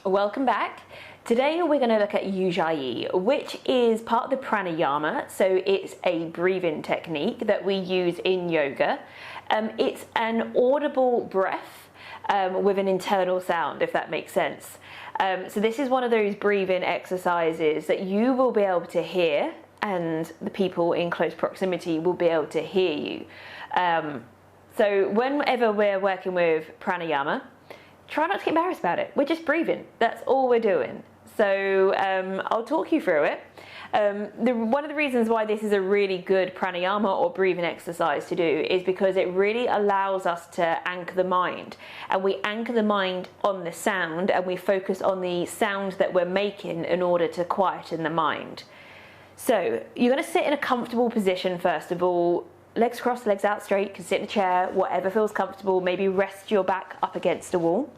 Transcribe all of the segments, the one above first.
Welcome back. Today we're going to look at Ujjayi, which is part of the pranayama. So it's a breathing technique that we use in yoga. It's an audible breath with an internal sound, if that makes sense. So this is one of those breathing exercises that you will be able to hear, and the people in close proximity will be able to hear you. So whenever we're working with pranayama, try not to get embarrassed about it. We're just breathing. That's all we're doing. So I'll talk you through it. One of the reasons why this is a really good pranayama or breathing exercise to do is because it really allows us to anchor the mind. And we anchor the mind on the sound, and we focus on the sound that we're making in order to quieten the mind. So you're going to sit in a comfortable position first of all. Legs crossed, legs out straight. You can sit in a chair, whatever feels comfortable. Maybe rest your back up against a wall.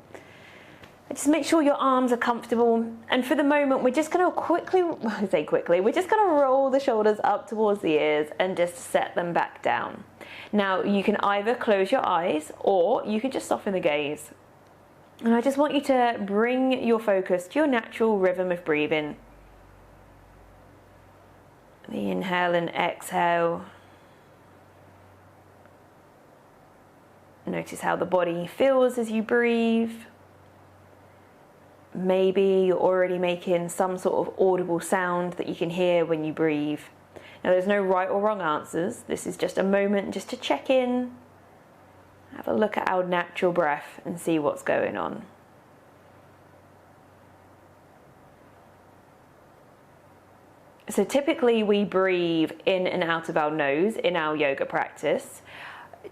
Just make sure your arms are comfortable. And for the moment, we're just going to we're just going to roll the shoulders up towards the ears and just set them back down. Now, you can either close your eyes or you can just soften the gaze. And I just want you to bring your focus to your natural rhythm of breathing. The inhale and exhale. Notice how the body feels as you breathe. Maybe you're already making some sort of audible sound that you can hear when you breathe. Now, there's no right or wrong answers. This is just a moment just to check in, have a look at our natural breath and see what's going on. So typically we breathe in and out of our nose in our yoga practice.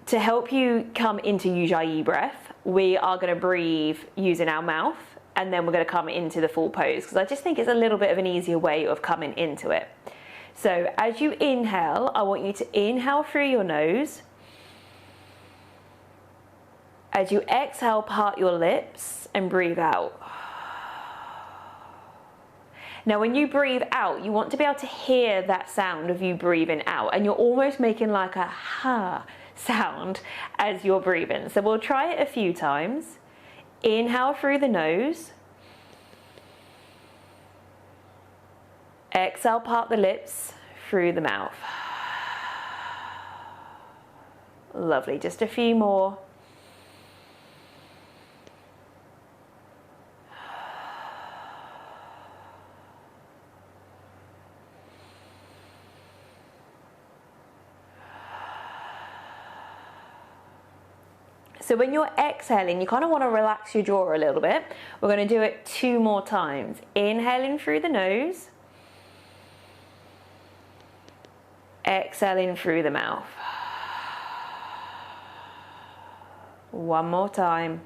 To help you come into Ujjayi breath, we are going to breathe using our mouth, and then we're going to come into the full pose, because I just think it's a little bit of an easier way of coming into it. So as you inhale, I want you to inhale through your nose. As you exhale, part your lips and breathe out. Now, when you breathe out, you want to be able to hear that sound of you breathing out, and you're almost making like a ha sound as you're breathing. So we'll try it a few times. Inhale through the nose. Exhale, part the lips through the mouth. Lovely, just a few more. So when you're exhaling, you kind of want to relax your jaw a little bit. We're going to do it 2 more times. Inhaling through the nose. Exhaling through the mouth. 1 more time.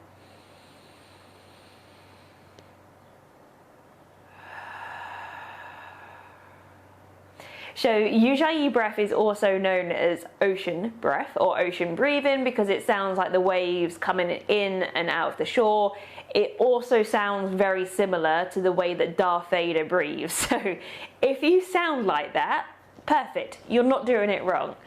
So Ujjayi breath is also known as ocean breath or ocean breathing, because it sounds like the waves coming in and out of the shore. It also sounds very similar to the way that Darth Vader breathes. So if you sound like that, perfect. You're not doing it wrong.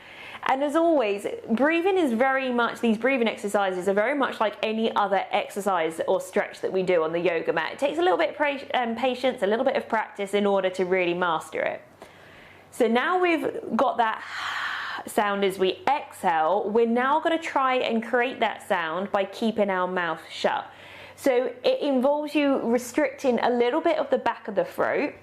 And as always, breathing is very much, these breathing exercises are very much like any other exercise or stretch that we do on the yoga mat. It takes a little bit of patience, a little bit of practice in order to really master it. So now we've got that sound as we exhale, we're now going to try and create that sound by keeping our mouth shut. So it involves you restricting a little bit of the back of the throat,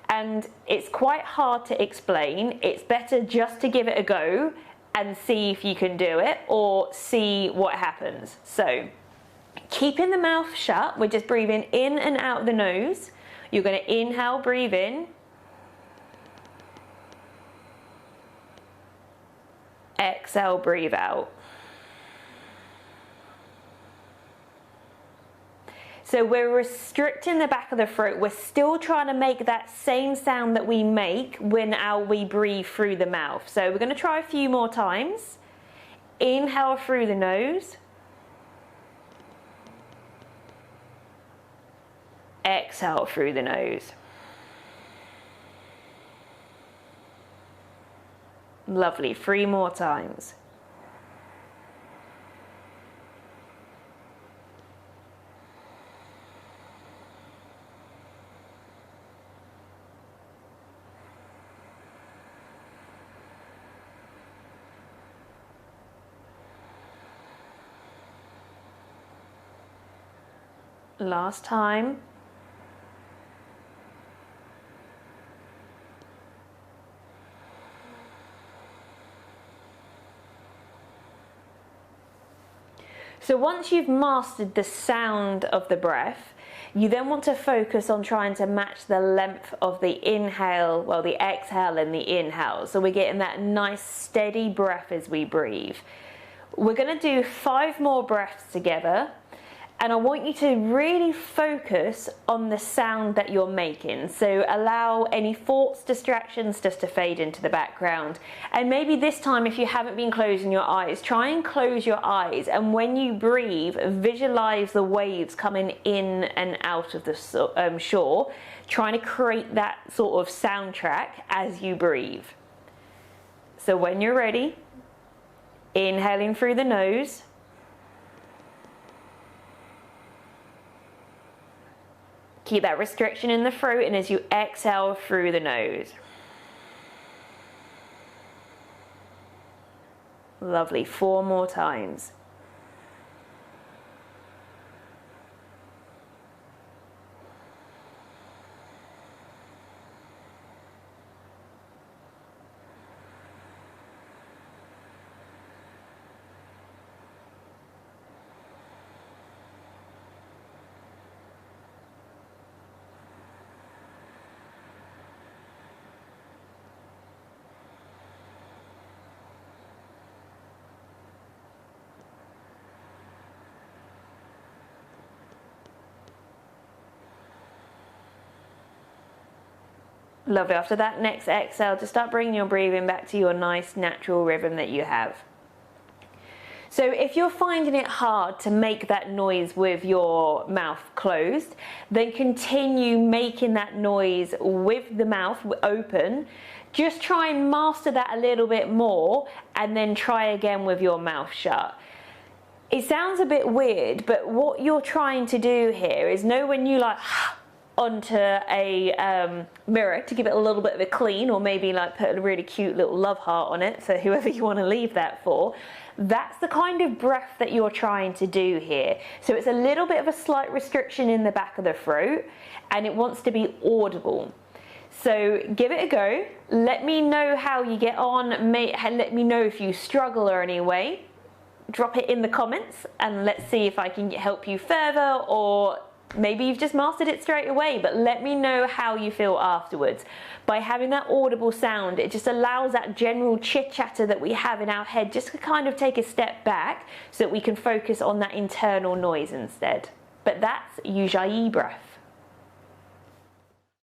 and it's quite hard to explain. It's better just to give it a go and see if you can do it, or see what happens. So keeping the mouth shut, we're just breathing in and out of the nose. You're going to inhale, breathe in. Exhale, breathe out. So we're restricting the back of the throat. We're still trying to make that same sound that we make when we breathe through the mouth. So we're going to try a few more times. Inhale through the nose. Exhale through the nose. Lovely, 3 more times. Last time. So once you've mastered the sound of the breath, you then want to focus on trying to match the length of the inhale, well, the exhale and the inhale. So we're getting that nice steady breath as we breathe. We're going to do 5 more breaths together. And I want you to really focus on the sound that you're making. So allow any thoughts, distractions just to fade into the background. And maybe this time, if you haven't been closing your eyes, try and close your eyes. And when you breathe, visualize the waves coming in and out of the shore, trying to create that sort of soundtrack as you breathe. So when you're ready, inhaling through the nose. Keep that restriction in the throat, and as you exhale through the nose. Lovely, 4 more times. Lovely. After that next exhale, just start bringing your breathing back to your nice natural rhythm that you have. So if you're finding it hard to make that noise with your mouth closed, then continue making that noise with the mouth open. Just try and master that a little bit more, and then try again with your mouth shut. It sounds a bit weird, but what you're trying to do here is know when you like onto a mirror to give it a little bit of a clean, or maybe like put a really cute little love heart on it for whoever you want to leave that for. That's the kind of breath that you're trying to do here. So it's a little bit of a slight restriction in the back of the throat, and it wants to be audible. So give it a go. Let me know how you get on. Let me know if you struggle or any way. Drop it in the comments and let's see if I can help you further, or maybe you've just mastered it straight away, but let me know how you feel afterwards. By having that audible sound, it just allows that general chit-chatter that we have in our head just to kind of take a step back so that we can focus on that internal noise instead. But that's Ujjayi breath.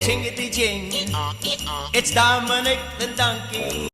Chingity ching, it's Dominic the donkey.